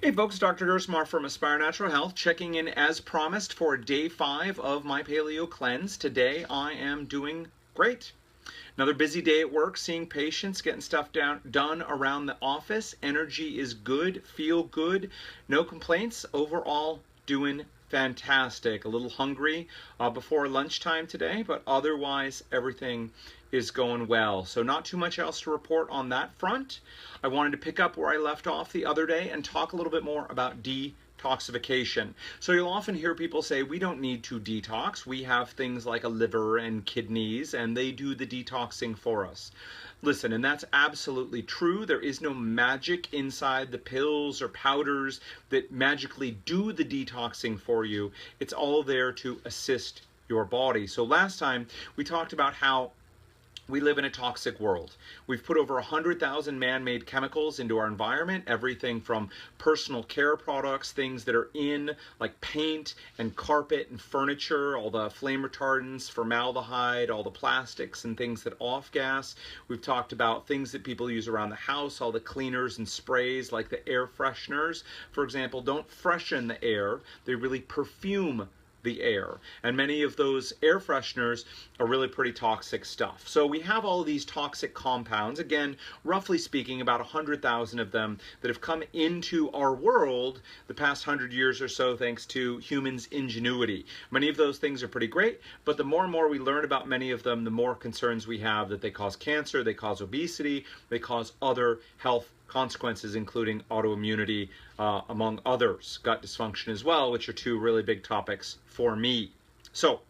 Hey folks, Dr. Gerstmar from Aspire Natural Health checking in as promised for day 5 of my Paleo Cleanse. Today I am doing great. Another busy day at work, seeing patients, getting stuff done around the office. Energy is good, feel good, no complaints. Overall, doing fantastic. A little hungry before lunchtime today, but otherwise everything is going well. So not too much else to report on that front. I wanted to pick up where I left off the other day and talk a little bit more about detoxification. So you'll often hear people say, we don't need to detox. We have things like a liver and kidneys, and they do the detoxing for us. Listen, and that's absolutely true. There is no magic inside the pills or powders that magically do the detoxing for you. It's all there to assist your body. So last time we talked about how we live in a toxic world. We've put over 100,000 man-made chemicals into our environment, everything from personal care products, things that are in like paint and carpet and furniture, all the flame retardants, formaldehyde, all the plastics and things that off-gas. We've talked about things that people use around the house, all the cleaners and sprays like the air fresheners. For example, don't freshen the air, they really perfume the air, and many of those air fresheners are really pretty toxic stuff. So we have all of these toxic compounds, again, roughly speaking, about 100,000 of them that have come into our world the past 100 years or so thanks to humans' ingenuity. Many of those things are pretty great, but the more and more we learn about many of them, the more concerns we have that they cause cancer, they cause obesity, they cause other health consequences, including autoimmunity, among others, gut dysfunction as well, which are two really big topics for me. So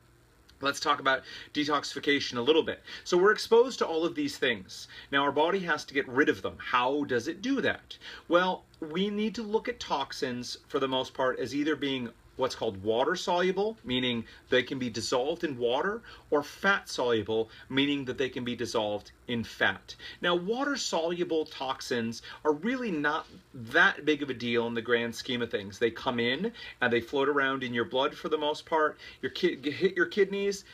let's talk about detoxification a little bit. So we're exposed to all of these things. Now our body has to get rid of them. How does it do that? Well, we need to look at toxins for the most part as either being what's called water soluble, meaning they can be dissolved in water, or fat soluble, meaning that they can be dissolved in fat. Now, water soluble toxins are really not that big of a deal in the grand scheme of things. They come in and they float around in your blood for the most part. You hit your kidneys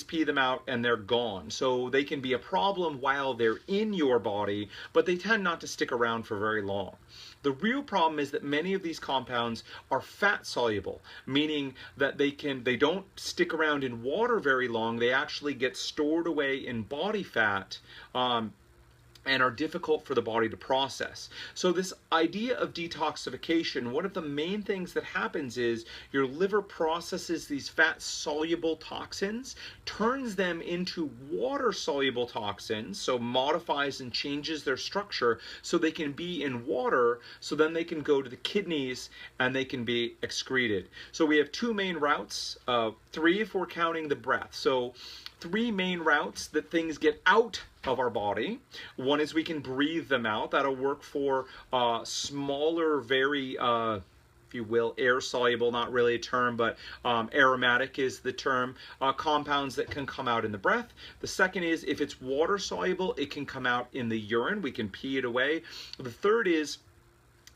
pee them out, and they're gone. So they can be a problem while they're in your body, but they tend not to stick around for very long. The real problem is that many of these compounds are fat soluble, meaning that they don't stick around in water very long. They actually get stored away in body fat, and are difficult for the body to process. So this idea of detoxification, one of the main things that happens is your liver processes these fat-soluble toxins, turns them into water-soluble toxins, so modifies and changes their structure so they can be in water, so then they can go to the kidneys and they can be excreted. So we have two main routes, 3 if we're counting the breath. So 3 main routes that things get out of our body. One is we can breathe them out. That'll work for smaller, very, if you will, air soluble, not really a term, but aromatic is the term, compounds that can come out in the breath. The second is if it's water soluble, it can come out in the urine. We can pee it away. The third is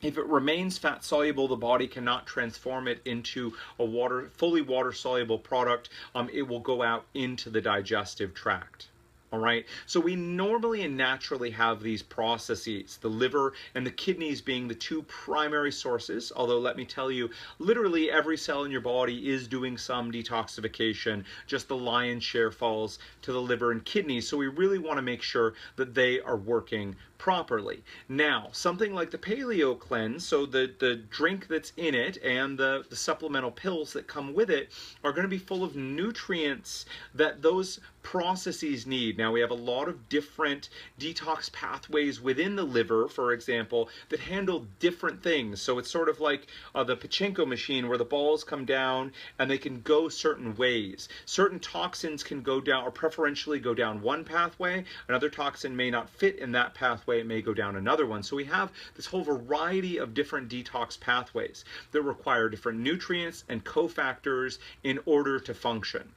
if it remains fat soluble, the body cannot transform it into a fully water soluble product. It will go out into the digestive tract. All right, so we normally and naturally have these processes, the liver and the kidneys being the 2 primary sources, although let me tell you, literally every cell in your body is doing some detoxification, just the lion's share falls to the liver and kidneys, so we really want to make sure that they are working properly. Now, something like the Paleo Cleanse, so the drink that's in it and the supplemental pills that come with it are going to be full of nutrients that those processes need. Now, we have a lot of different detox pathways within the liver, for example, that handle different things. So it's sort of like the pachinko machine where the balls come down and they can go certain ways. Certain toxins can go down or preferentially go down one pathway. Another toxin may not fit in that pathway. It may go down another one. So we have this whole variety of different detox pathways that require different nutrients and cofactors in order to function.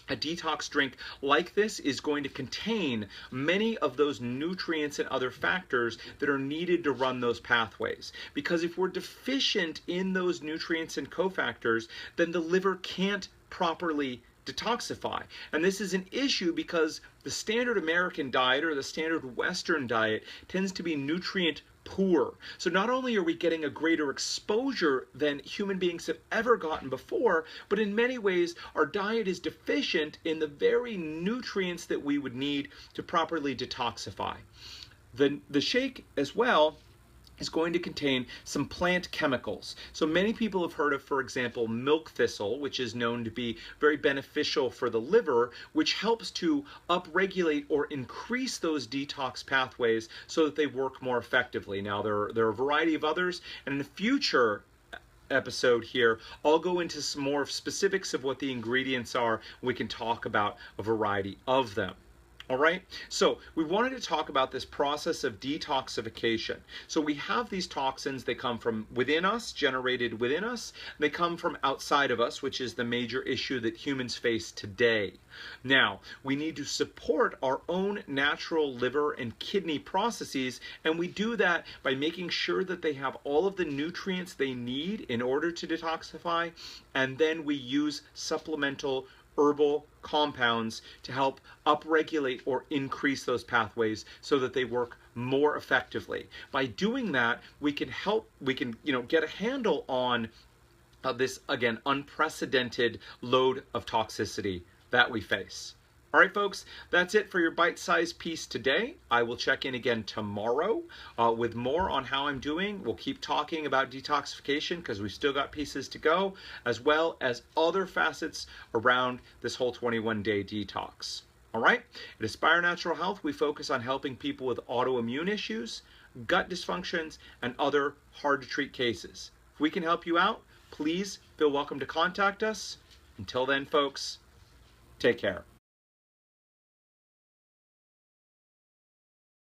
A detox drink like this is going to contain many of those nutrients and other factors that are needed to run those pathways. Because if we're deficient in those nutrients and cofactors, then the liver can't properly detoxify. And this is an issue because the standard American diet or the standard Western diet tends to be nutrient poor. So not only are we getting a greater exposure than human beings have ever gotten before, but in many ways our diet is deficient in the very nutrients that we would need to properly detoxify. The shake as well is going to contain some plant chemicals. So many people have heard of, for example, milk thistle, which is known to be very beneficial for the liver, which helps to upregulate or increase those detox pathways so that they work more effectively. Now, there are a variety of others, and in a future episode here, I'll go into some more specifics of what the ingredients are. We can talk about a variety of them. All right, so we wanted to talk about this process of detoxification. So we have these toxins, they come from within us, generated within us, and they come from outside of us, which is the major issue that humans face today. Now, we need to support our own natural liver and kidney processes, and we do that by making sure that they have all of the nutrients they need in order to detoxify, and then we use supplemental herbal compounds to help upregulate or increase those pathways so that they work more effectively. By doing that, we can get a handle on this, again, unprecedented load of toxicity that we face. All right, folks, that's it for your bite-sized piece today. I will check in again tomorrow with more on how I'm doing. We'll keep talking about detoxification because we've still got pieces to go, as well as other facets around this whole 21-day detox. All right? At Aspire Natural Health, we focus on helping people with autoimmune issues, gut dysfunctions, and other hard-to-treat cases. If we can help you out, please feel welcome to contact us. Until then, folks, take care.